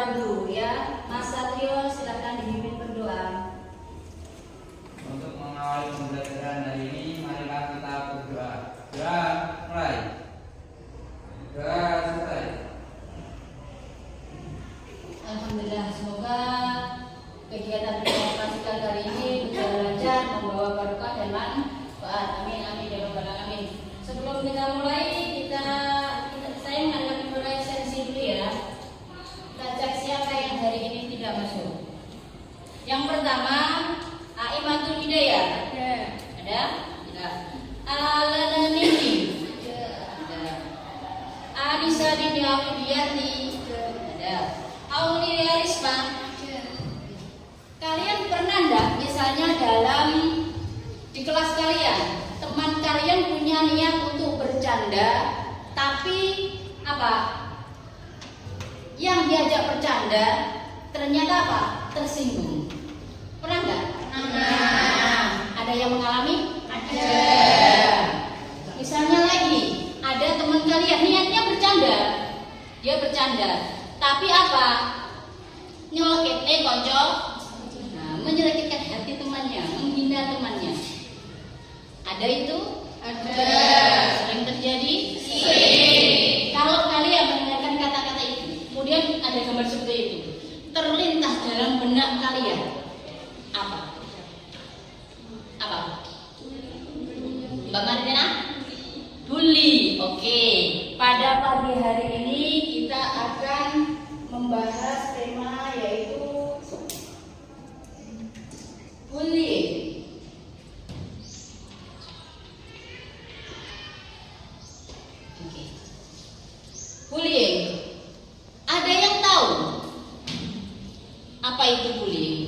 berdoa dulu ya. Mas Satrio silahkan dipimpin berdoa. Untuk mengawali pembelajaran hari ini, marilah kita berdoa. Doa mulai. Doa selesai. Alhamdulillah, semoga kegiatan kita hari ini berjalan lancar, membawa barokah dan manfaat. Amin amin ya rabbal alamin. Sebelum kita mulai, saya mengadakan mulai sensi dulu ya. Kita cek siapa yang hari ini tidak masuk. Yang pertama, Aimatul Hidayah. Ada? Tidak. Alanani. Ada. Anissa Dini Afidiyati. Ada. Aulia Risma. Kalian pernah enggak misalnya dalam di kelas kalian, teman kalian punya niat untuk bercanda, tapi apa? Yang diajak bercanda ternyata apa? Tersinggung. Pernah enggak? Pernah. Ada yang mengalami? Ada. Misalnya lagi, ada teman kalian niatnya bercanda. Dia bercanda, tapi apa? Nyelekitnya konco, menyelekitkan hati temannya, menghina temannya. Ada itu? Ada. Sering terjadi? Sering. Kalau kalian mendengarkan kata-kata itu, kemudian ada gambar seperti itu, terlintas dalam benak kalian apa? Apa? Mbak Marina? Bully. Oke. Pada pagi hari ini kita akan membahas tema yaitu bullying. Oke. Bullying. Ada yang tahu apa itu bullying?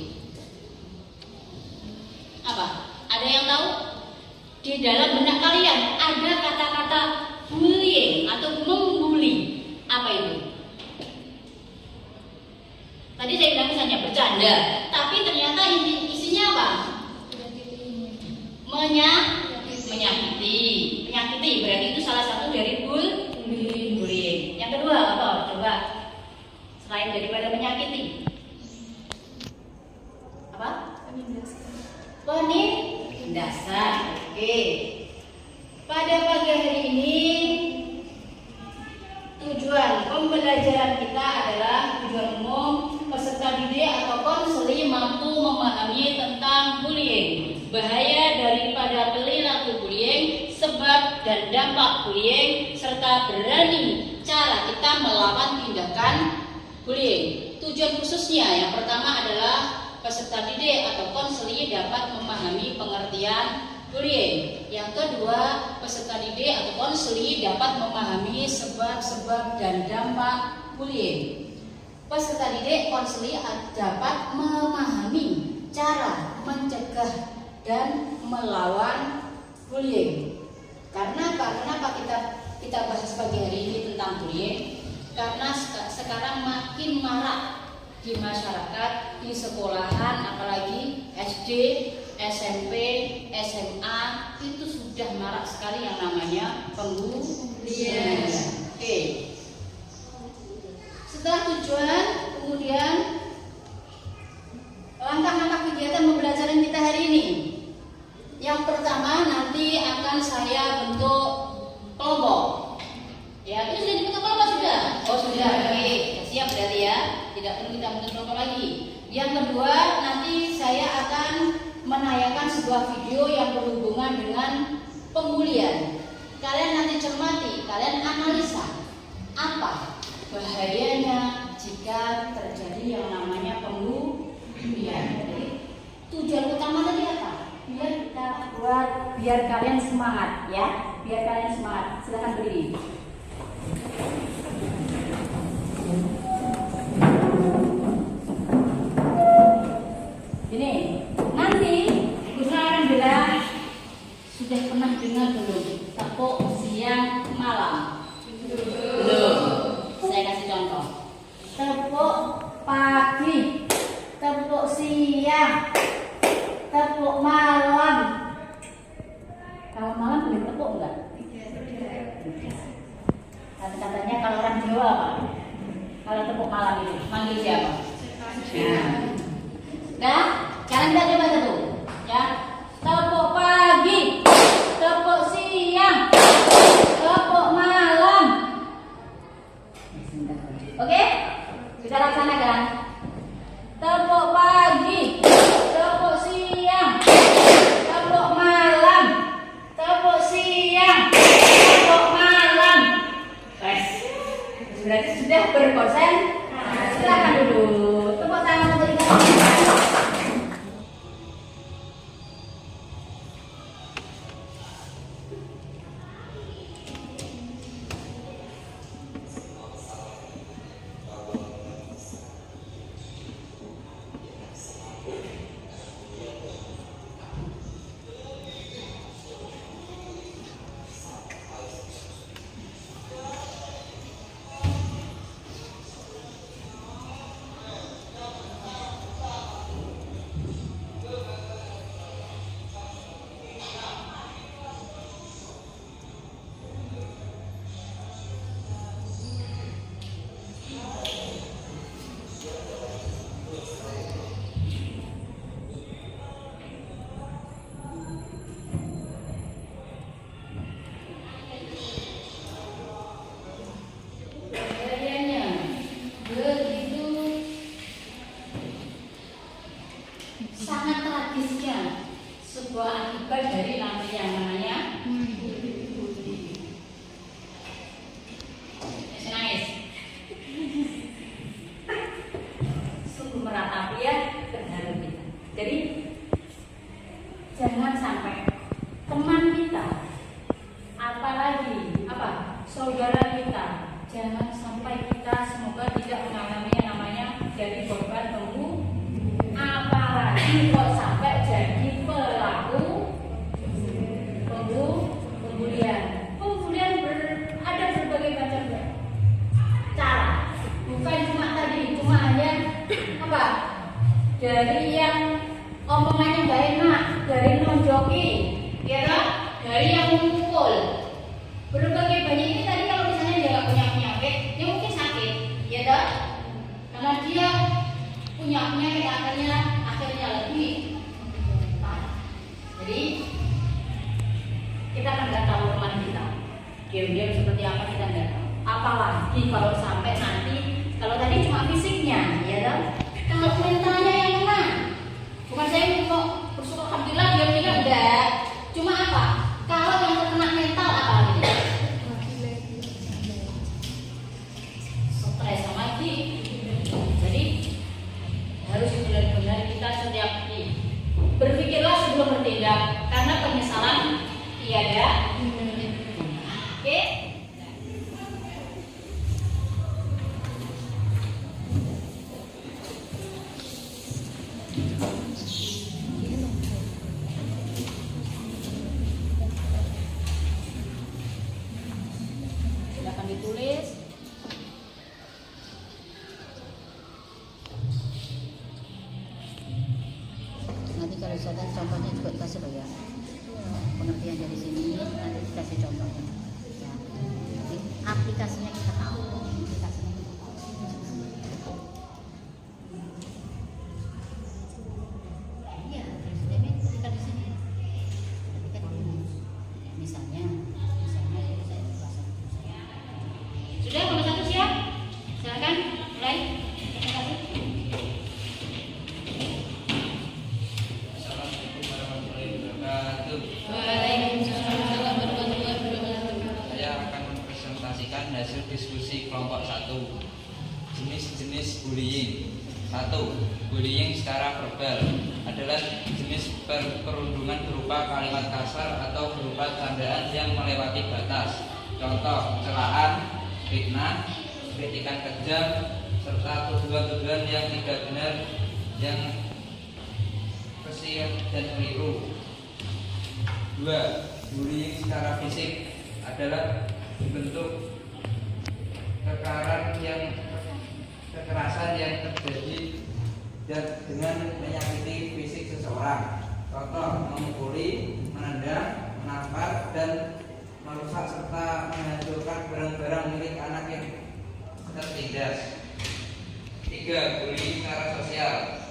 Apa? Ada yang tahu? Di dalam benak kalian ada kata-kata bullying atau membuli. Apa itu? Tadi saya bilang misalnya bercanda, tapi ternyata isinya apa? Menyakiti. Menyakiti berarti itu salah satu dari bullying. Yang kedua apa? Coba. Selain daripada menyakiti. Apa? Penindasan. Oke. Pada pagi hari ini tujuan pembelajaran kita adalah tujuan umum peserta didik atau konseli mampu memahami tentang bullying, bahaya daripada perilaku bullying, sebab dan dampak bullying, serta berani cara kita melawan tindakan bullying. Tujuan khususnya yang pertama adalah peserta didik atau konseli dapat memahami pengertian bullying. Yang kedua, peserta didik atau konseli dapat memahami sebab-sebab dan dampak bullying. Peserta didik konseli dapat memahami cara mencegah dan melawan bullying. Karena kenapa kita bahas pagi hari ini tentang bullying? Karena sekarang makin marak di masyarakat, di sekolahan, apalagi SD, SMP, SMA itu sudah marak sekali yang namanya pembullying. Oke. Setelah tujuan, kemudian langkah-langkah kegiatan pembelajaran kita hari ini. Yang pertama nanti akan saya bentuk kelompok. Ya, itu sudah dibentuk kelompok sudah. Oh sudah. Oke, siap berarti ya. Tidak perlu kita bentuk kelompok lagi. Yang kedua, nanti saya akan menayangkan sebuah video yang berhubungan dengan pembulian. Kalian nanti cermati, kalian analisa apa bahayanya jika terjadi yang namanya pembulian. Jadi tujuan utama tadi apa? Biar kalian semangat ya, biar kalian semangat. Silakan berdiri. Ini nanti Gunawan bilang sudah pernah dengar belum tepuk siang malam? Belum. Saya kasih contoh. Tepuk pagi, tepuk siang, tepuk malam. Kalau malam boleh tepuk enggak? Kata-katanya kalau orang Jawa apa? Kalau tepuk malam itu manggil siapa? Nah, sekarang kita coba satu, ya. Tepuk pagi, tepuk siang, tepuk malam. Oke? Kita laksanakan. Tepuk pagi, tepuk siang, tepuk malam, tepuk siang, tepuk malam. Berarti sudah berkonsen. Silakan dulu. Tepuk tangan untuk kita. Sangat tragisnya sebuah akibat dari namanya nangis. Sungguh meratapi ya terhadap kita. Jadi jangan sampai teman kita, apalagi saudara kita, jangan sampai kita semoga tidak mengalami namanya jadi korban apalagi kok sampai jadi pelaku pembulian. Ada berbagai macam cara, bukan cuma hanya dari yang omongannya gak enak, dari nonjoki, ya kan? Dari yang memukul. Berbagai banyak ini tadi kalau misalnya dia gak punya penyakit, dia mungkin sakit, ya kan? Karena dia punya penyakit akhirnya lebih parah. Jadi kita kan nggak tahu teman kita diam-diam seperti apa, kita nggak tahu. Apalagi kalau sampai nanti, kalau tadi cuma fisiknya, ya kan? Kalau mentalnya yang kena, bukan saya kok bersyukur alhamdulillah dia meninggal, enggak. Cuma kalau yang terkena mental gitu? Stres sama lagi. Jadi harus benar-benar kita setiap berpikirlah sebelum bertindak, karena penyesalan tiada. Oke? Silakan ditulis. Nanti kalau misalkan contohnya juga dikasih loh ya, pengertian dari sini nanti dikasih contohnya ya. Jadi aplikasinya kita tahu, iya sistemnya ketika di sini misalnya saya bahasa sudah nomor 1 siap, silakan mulai. Hasil diskusi kelompok 1. Jenis-jenis bullying. 1. Bullying secara verbal adalah jenis perundungan berupa kalimat kasar atau berupa candaan yang melewati batas. Contoh, celaan, fitnah, kritikan kejam, serta tuduhan-tuduhan yang tidak benar, yang kesil dan keliru. 2. Bullying secara fisik adalah bentuk kekerasan yang terjadi dan dengan menyakiti fisik seseorang. Contoh, memukuli, menendang, menampar, dan merusak serta menghancurkan barang-barang milik anak yang tertindas. Tiga, bullying secara sosial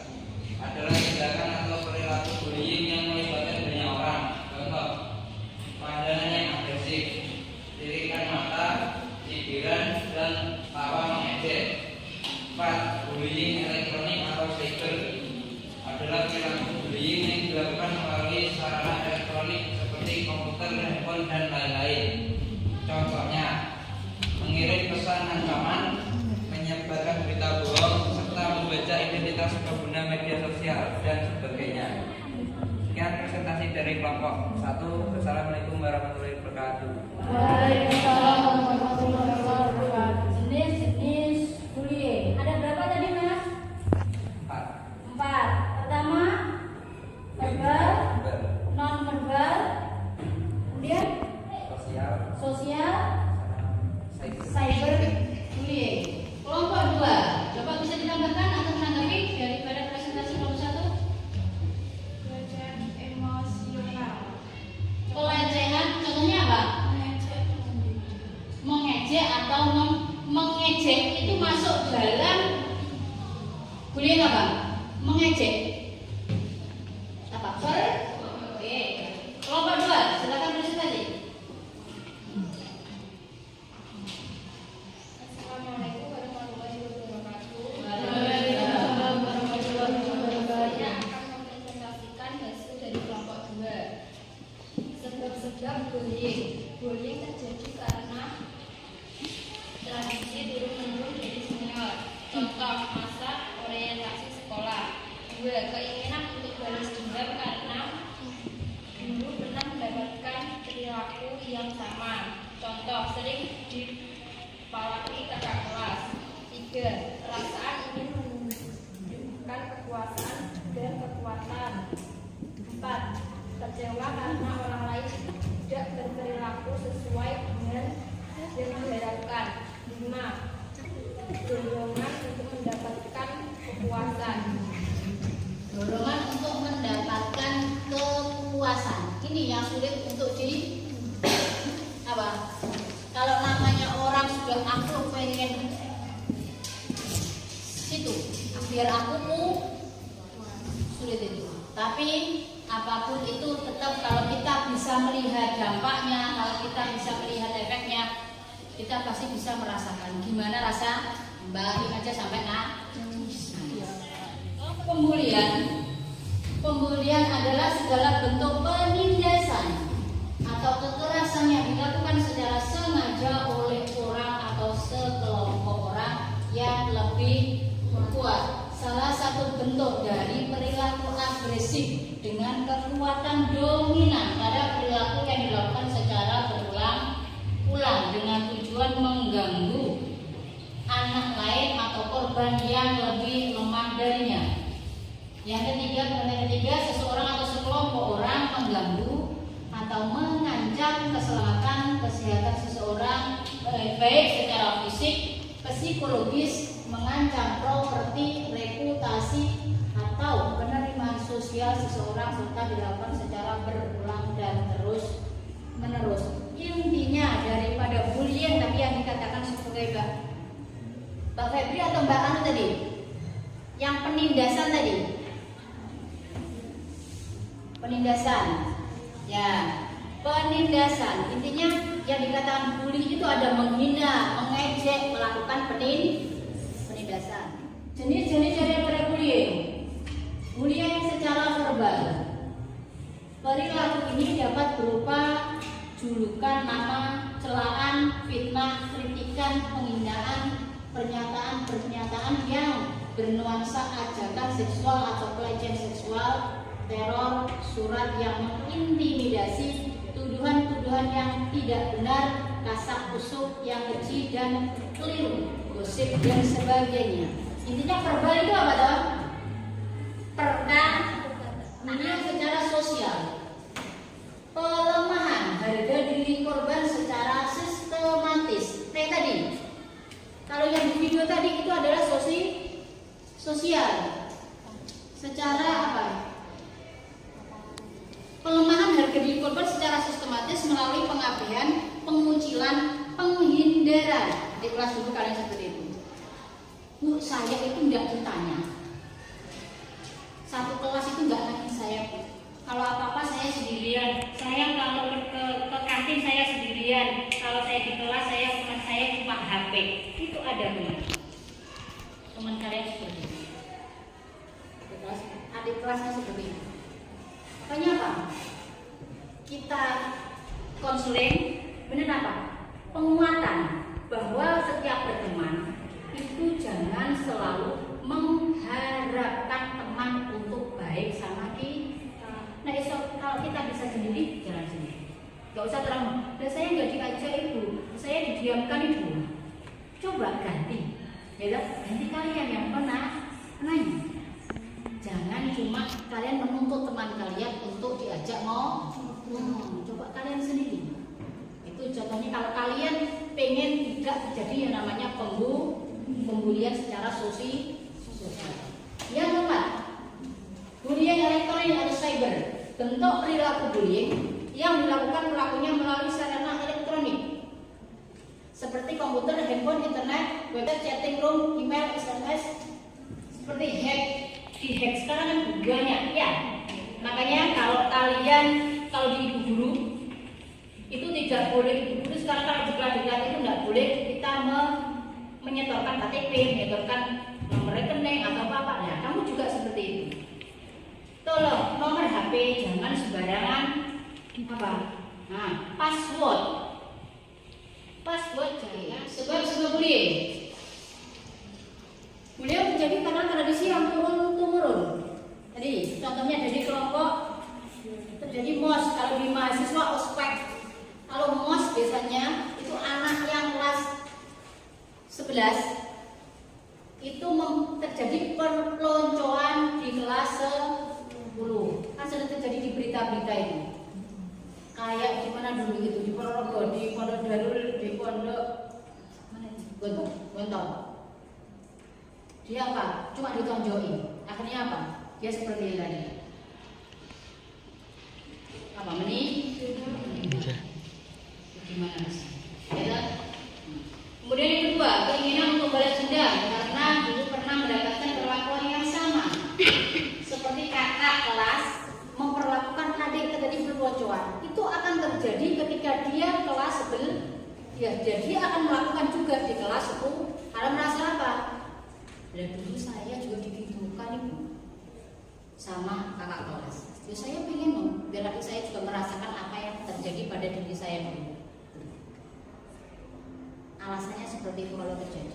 adalah tindakan atau perilaku bullying yang melibatkan banyak orang. Contoh, pandangan yang agresif, tirikan mata, cibiran, dan tawa mengejek. 4. Bullying elektronik atau cyber adalah perilaku bullying yang dilakukan melalui sarana elektronik seperti komputer, handphone, dan lain-lain. Contohnya, mengirim pesan ancaman, menyebarkan berita bohong, serta membaca identitas pengguna media sosial, dan sebagainya. Sekian presentasi dari kelompok 1. Wassalamualaikum warahmatullahi wabarakatuh. Waalaikumsalam warahmatullahi wabarakatuh. Jenis-jenis bullying. Ada berapa tadi, Mas? 4. Pertama, verbal, non verbal, kemudian sosial, cyber bullying. Kelompok 2, coba bisa ditambahkan atau menanggapi daripada presentasi kelompok 1? Pelecehan emosional. Pelecehan, contohnya apa? Mengejek atau mengejek itu masuk dalam bullying apa? Mengejek. Apa? Oke. Kelompok 2, silakan presentasi. Assalamualaikum warahmatullahi wabarakatuh. Waalaikumsalam warahmatullahi wabarakatuh. Saya akan mempresentasikan hasil dari kelompok 2. Sebab-sebab bullying. Bullying terjadi karena tradisi turun-menurun dari senior. Contoh, masa orientasi sekolah. 2. Keinginan untuk balas dendam karena dulu pernah mendapatkan perilaku yang sama. Contoh, sering dipalaki kakak kelas. 3. Perasaan ingin menunjukkan kekuasaan dan kekuatan. 4. Kecewa karena orang lain tidak berperilaku sesuai dengan yang diharapkan. 5. Dorongan untuk mendapatkan kepuasan. Dorongan untuk mendapatkan kepuasan. Ini yang sulit untuk di apa? Kalau namanya orang sudah aku pengen situ, biar aku sulit itu. Tapi apapun itu tetap kalau kita bisa melihat dampaknya, kalau kita bisa melihat efeknya, kita pasti bisa merasakan gimana rasa balik aja sampai Pembulian adalah segala bentuk penindasan atau kekerasan yang dilakukan secara sengaja oleh orang atau sekelompok orang yang lebih kuat. Salah satu bentuk dari perilaku agresif dengan kekuatan dominan pada perilaku yang dilakukan secara berulang-ulang dengan tujuan mengganggu anak lain atau korban yang lebih lemah darinya. Yang ketiga, seseorang atau sekelompok orang mengganggu atau mengancam keselamatan kesehatan seseorang, baik secara fisik, psikologis, mengancam properti, reputasi, atau penerimaan sosial seseorang serta dilakukan secara berulang dan terus menerus. Intinya daripada bullying tadi yang dikatakan sebagai Mbak Febri atau Mbak Anu tadi, yang penindasan tadi, penindasan intinya yang dikatakan bully itu ada menghina, mengejek, melakukan penindasan. Jenis-jenis daripada bullying secara verbal. Perilaku ini dapat berupa julukan nama, celaan, fitnah, kritikan, penghinaan, pernyataan yang bernuansa ajakan seksual atau pelecehan seksual, teror, surat yang mengintimidasi, tuduhan-tuduhan yang tidak benar, kasak kusuk yang keji dan keliru, gosip dan sebagainya. Intinya verbal itu apa toh? Perkataan secara sosial. Pelemahan harga diri korban secara sistematis. Kayak tadi. Kalau yang di video tadi itu adalah sosial. Secara apa? Pelemahan harga diri korban secara sistematis melalui pengabaian, pengucilan, penghindaran. Di kelas dulu kalian seperti itu. Bu, saya itu nggak ditanya. Satu kelas itu nggak lagi saya. Kalau apa-apa saya sendirian. Saya kalau ke kantin saya sendirian. Kalau saya di kelas saya cuma HP. Itu ada benar. Teman kalian seperti itu. Adik kelasnya seperti itu. Makanya apa? Kita konseling, benar apa? Penguatan bahwa setiap berteman itu jangan selalu mengharapkan teman untuk baik sama kita. Nah, kalau kita bisa sendiri, jalan sendiri. Gak usah terang. Dan saya nggak diajak ibu, saya didiamkan ibu. Coba ganti, ya ganti kalian yang pernah nanya. Jangan cuma kalian menuntut teman kalian untuk diajak coba kalian sendiri. Itu contohnya kalau kalian pengen tidak terjadi yang namanya pembulian secara sosial. Yang keempat, bullying elektronik atau cyber. Bentuk perilaku bullying yang dilakukan pelakunya melalui sarana elektronik seperti komputer, handphone, internet, web, chatting room, email, SMS, seperti dihack sekarang kan banyak ya. Makanya kalau di ibu guru itu tidak boleh, ibu guru sekarang kalau diklat itu nggak boleh kita menyetorkan KTP, menyetorkan nomor rekening atau apa. Ya, kamu juga seperti itu. Tolong nomor HP jangan sembarangan password jangan sebab bullying. Beliau menjadi karena tradisi yang turun-temurun. Jadi contohnya dari kelompok terjadi MOS. Kalau di mahasiswa ospek, kalau MOS biasanya itu anak yang kelas 11 itu terjadi perpeloncoan di kelas 10. Kan sudah terjadi di berita-berita itu. Kayak gimana dulu gitu di Ponorogo, di Pondok Darul, di Pondok Gontong. Dia apa? Cuma ditonjokin. Akhirnya apa? Dia seperti ini tadi. Apa gimana sih? Ya. Kemudian yang kedua, keinginan untuk balas dendam karena dulu pernah mendapatkan perlakuan yang sama. Seperti kakak kelas memperlakukan adik tadi berbocoran. Itu akan terjadi ketika dia kelas 11. Ya, jadi akan melakukan juga di kelas 10. Karena merasa apa? Dan dulu saya juga digitukan ibu sama kakak kelas. Ya saya pengen biar adik saya juga merasakan apa yang terjadi pada diri saya dulu. Alasannya seperti itu kalau terjadi.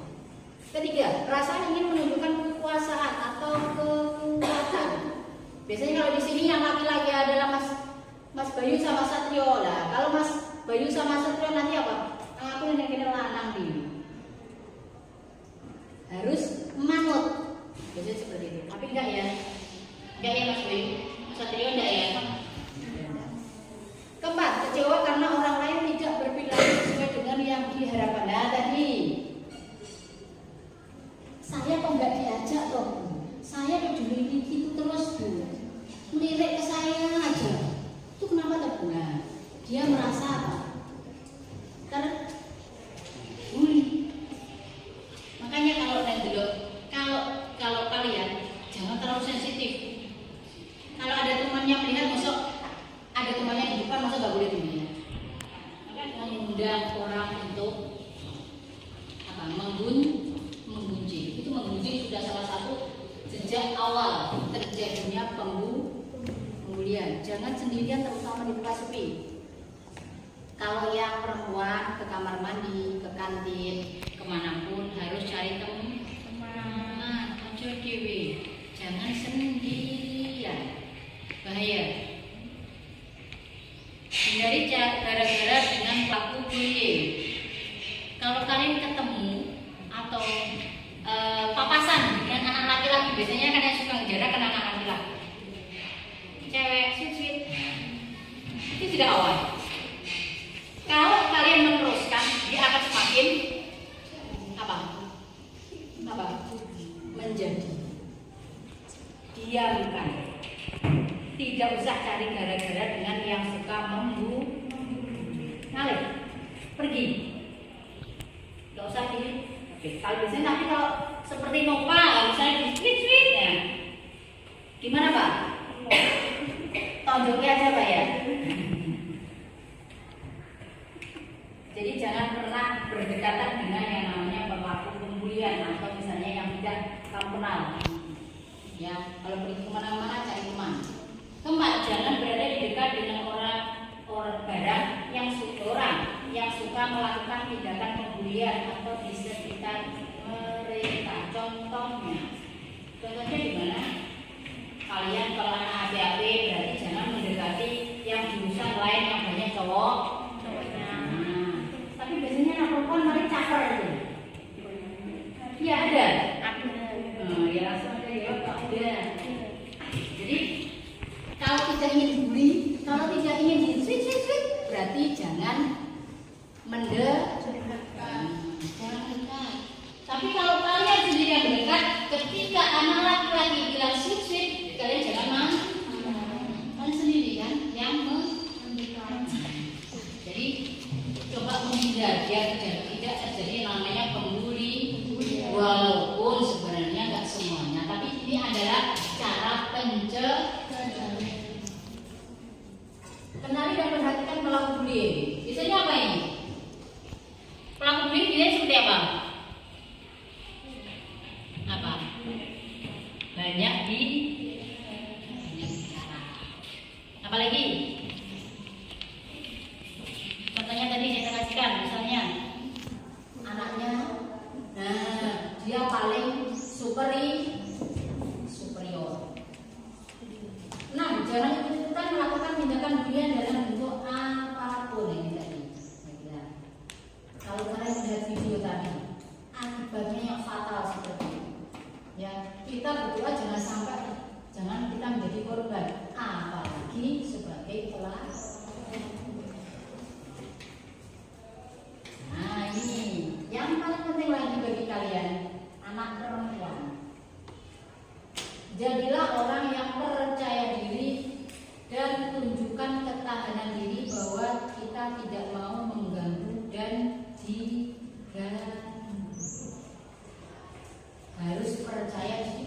Ketiga, perasaan ingin menunjukkan kekuasaan atau kekuatan. Biasanya kalau di sini yang laki-laki adalah Mas Bayu sama Satrio lah. Kalau Mas Bayu sama Satrio nanti apa? Aku nenek lanang diri. Harus manut. Biasanya seperti itu. Tapi enggak ya. Enggak ya Mas Bayu. Satrio enggak ya. Keempat, kecewa karena orang lain tidak berperilaku sesuai dengan yang diharapkan. Nah tadi saya kok nggak diajak loh. Saya kok dilirik itu terus Bu. Melirik ke saya aja. Itu kenapa terbuka? Dia merasa apa? Makanya kalau kalian jangan terlalu sensitif. Kalau ada temannya melihat masuk, ada temannya di depan masa nggak boleh dilihat. Maka mengundang orang untuk apa? Menggunjing. Itu menggunjing sudah salah satu sejak awal terjadinya pembulian. Jangan sendirian terutama di tempat sepi. Kalau yang perempuan ke kamar mandi, ke kantin, kemanapun harus cari teman. Aja dewi, jangan sendirian. Bahaya. Hindari gara-gara dengan pelaku bullying. Kalau kalian ketemu atau papasan dengan anak laki-laki, biasanya kan yang suka ngejarak kan anak laki-laki. Cewek sweet, itu tidak awal. Kalau kalian meneruskan, dia akan semakin apa? Menjadi. Diamkan. Tidak usah cari gara-gara dengan yang suka ngalih. Pergi. Gak usah ini. Oke. Kalau biasanya tapi kalau seperti Nopal, misalnya di tweet ya. Gimana Pak? Tonjoknya aja Pak ya. Jadi jangan pernah berdekatan dengan yang namanya pelaku pembulian atau misalnya yang tidak kamu kenal. Ya, kalau pergi kemana-mana cari teman. Keempat, jangan berada di dekat dengan orang barang yang suka melakukan tindakan pembulian atau di sekitar mereka. Contohnya di mana? Kalian kalau anak adik-adik berarti jangan mendekati yang jurusan lain yang banyak cowok. Tapi biasanya anak perempuan paling caper itu. Iya ada. Ya langsung ada ya ada. Jadi kalau tidak ingin bully, kalau tidak ingin di switch, berarti jangan mendekat. Tapi kalau kalian sendiri yang mendekat, ketika anak laki-laki bilang switch, kalian jangan mau. Kalian sendiri kan yang mendekat. Jadi coba menghindar biar tidak terjadi namanya pembuli, walaupun sebenarnya nggak semuanya, tapi ini adalah cara pencegahan. Kenali dan perhatikan pelaku bullying. Biasanya apa ini? Pelaku bullying biasanya seperti apa? Apa? Banyak bicara. Apalagi? Contohnya tadi saya kasihkan, misalnya anaknya, dia paling superior. Nah, jangan ikutan melakukan tindakan bulian dalam bentuk apapun ini tadi. Kalau kalian melihat video tadi, akibatnya yang fatal seperti itu. Ya, kita berdoa jangan kita menjadi korban, apalagi sebagai pelaku. Nah, ini yang paling penting lagi bagi kalian, anak perempuan. Jadilah orang yang percaya diri dan tunjukkan ketahanan diri bahwa kita tidak mau mengganggu dan diganggu. Harus percaya diri.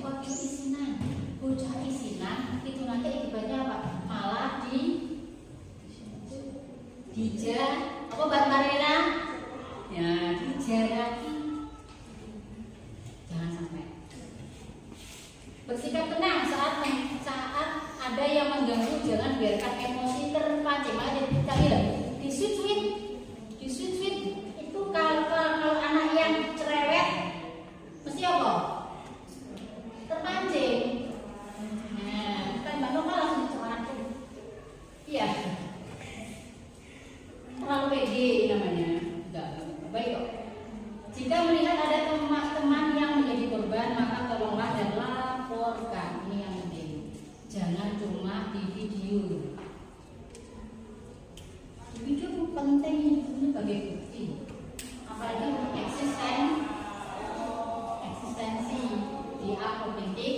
Bocah isinan itu nanti akibatnya apa? Malah apa Mbak Marina? Ya, dijaraki. Jangan sampai. Bersikap tenang saat ada yang mengganggu, jangan biarkan emosi terpancing. Makanya kita bilang di switch itu kalau anak yang cerewet mesti apa? Terpancing. Nah, kan Mbak Noma langsung dicoba tuh. Iya. Terlalu pede namanya. Enggak baik kok. Jika melihat ada teman-teman yang menjadi korban, maka tolonglah dan laporkan. Ini yang penting. Jangan cuma di video. Di video itu penting, ini sebagai bukti. Apalagi untuk eksistensi di apotektik.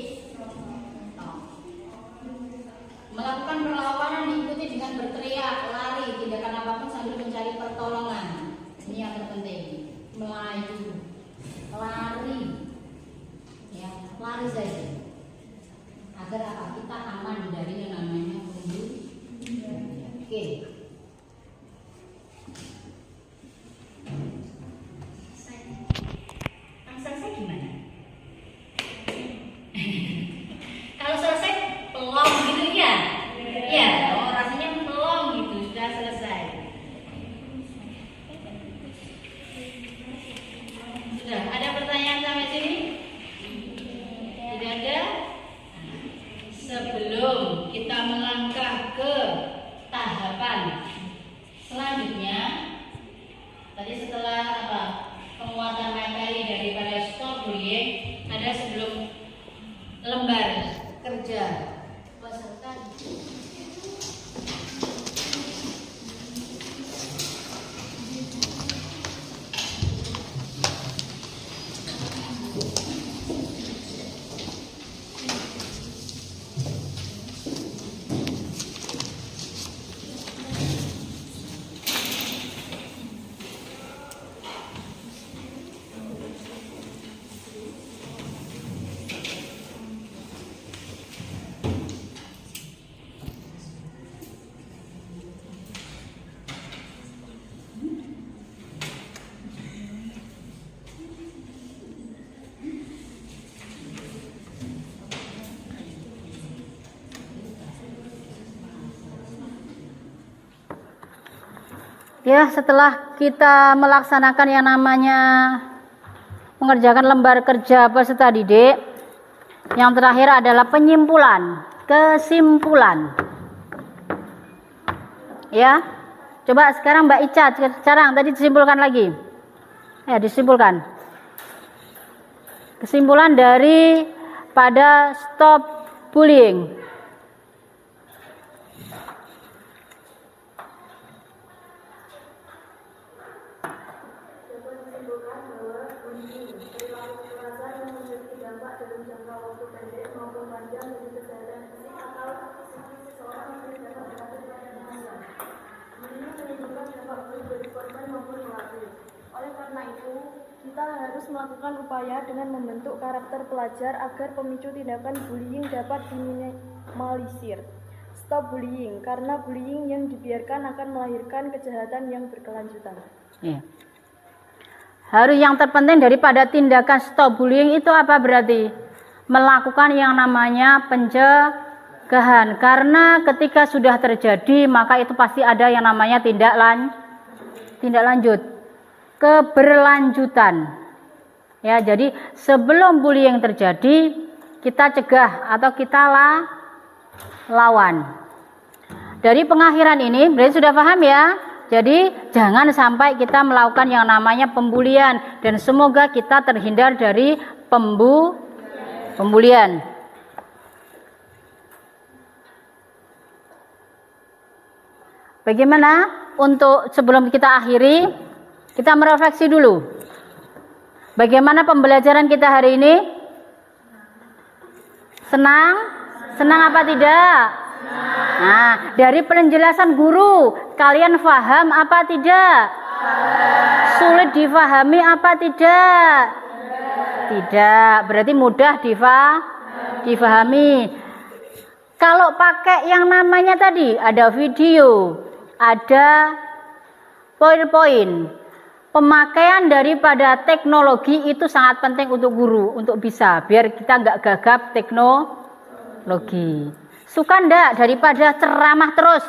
Melakukan perlawanan diikuti dengan berteriak, lari, tindakan apapun sambil mencari pertolongan. Ini yang terpenting. Melayu, lari, ya lari saja. Agar apa? Kita aman dari yang namanya pembunuh. Oke. Selesai gimana? Kalau selesai pelong gitu ya? Ya, rasanya pelong gitu sudah selesai. Sudah ada pertanyaan sampai sini? Tidak ada? Sebelum kita melangkah ke tahapan selanjutnya, tadi setelah apa? Penguatan materi daripada stop bullying, ada sebelum lembar kerja peserta. Ya, setelah kita melaksanakan yang namanya mengerjakan lembar kerja peserta didik, yang terakhir adalah penyimpulan, kesimpulan. Ya, coba sekarang Mbak Ica, sekarang tadi disimpulkan lagi. Ya, disimpulkan. Kesimpulan dari pada stop bullying. Oleh karena itu, kita harus melakukan upaya dengan membentuk karakter pelajar agar pemicu tindakan bullying dapat diminimalisir. Stop bullying, karena bullying yang dibiarkan akan melahirkan kejahatan yang berkelanjutan. Ya. Harus yang terpenting daripada tindakan stop bullying itu apa berarti? Melakukan yang namanya pencegahan. Karena ketika sudah terjadi maka itu pasti ada yang namanya tindak lanjut. Keberlanjutan. Ya, jadi sebelum bullying terjadi kita cegah atau kita lawan. Dari pengakhiran ini berarti sudah paham ya? Jadi jangan sampai kita melakukan yang namanya pembulian dan semoga kita terhindar dari pembulian. Bagaimana untuk sebelum kita akhiri, kita merefleksi dulu. Bagaimana pembelajaran kita hari ini? Senang? Senang apa tidak? Nah, dari penjelasan guru, kalian paham apa tidak? Sulit difahami apa tidak? Tidak, berarti mudah difahami. Kalau pakai yang namanya tadi, ada video, ada PowerPoint. Pemakaian daripada teknologi itu sangat penting untuk guru, untuk bisa, biar kita nggak gagap teknologi. Suka ndak daripada ceramah terus,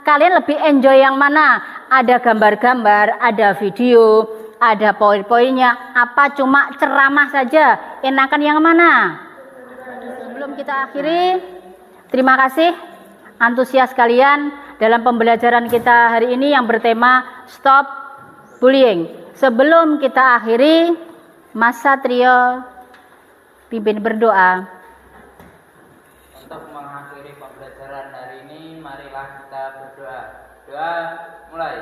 kalian lebih enjoy yang mana? Ada gambar-gambar, ada video, ada PowerPoint-nya, apa cuma ceramah saja? Enakan yang mana? Sebelum kita akhiri, terima kasih antusias kalian dalam pembelajaran kita hari ini yang bertema Stop Bullying. Sebelum kita akhiri, Mas Satrio pimpin berdoa. Untuk mengakhiri pembelajaran hari ini, marilah kita berdoa. Doa mulai.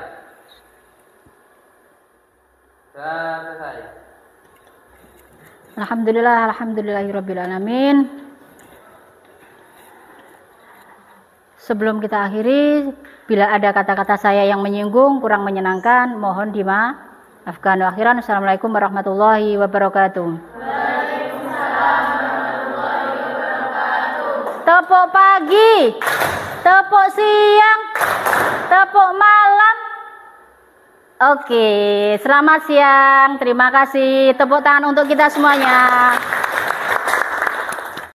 Doa selesai. Alhamdulillahirrabbilalamin. Sebelum kita akhiri, bila ada kata-kata saya yang menyinggung, kurang menyenangkan, mohon dimaafkan. Akhiran, assalamualaikum warahmatullahi wabarakatuh. Tepuk pagi, tepuk siang, tepuk malam. Oke, selamat siang. Terima kasih. Tepuk tangan untuk kita semuanya.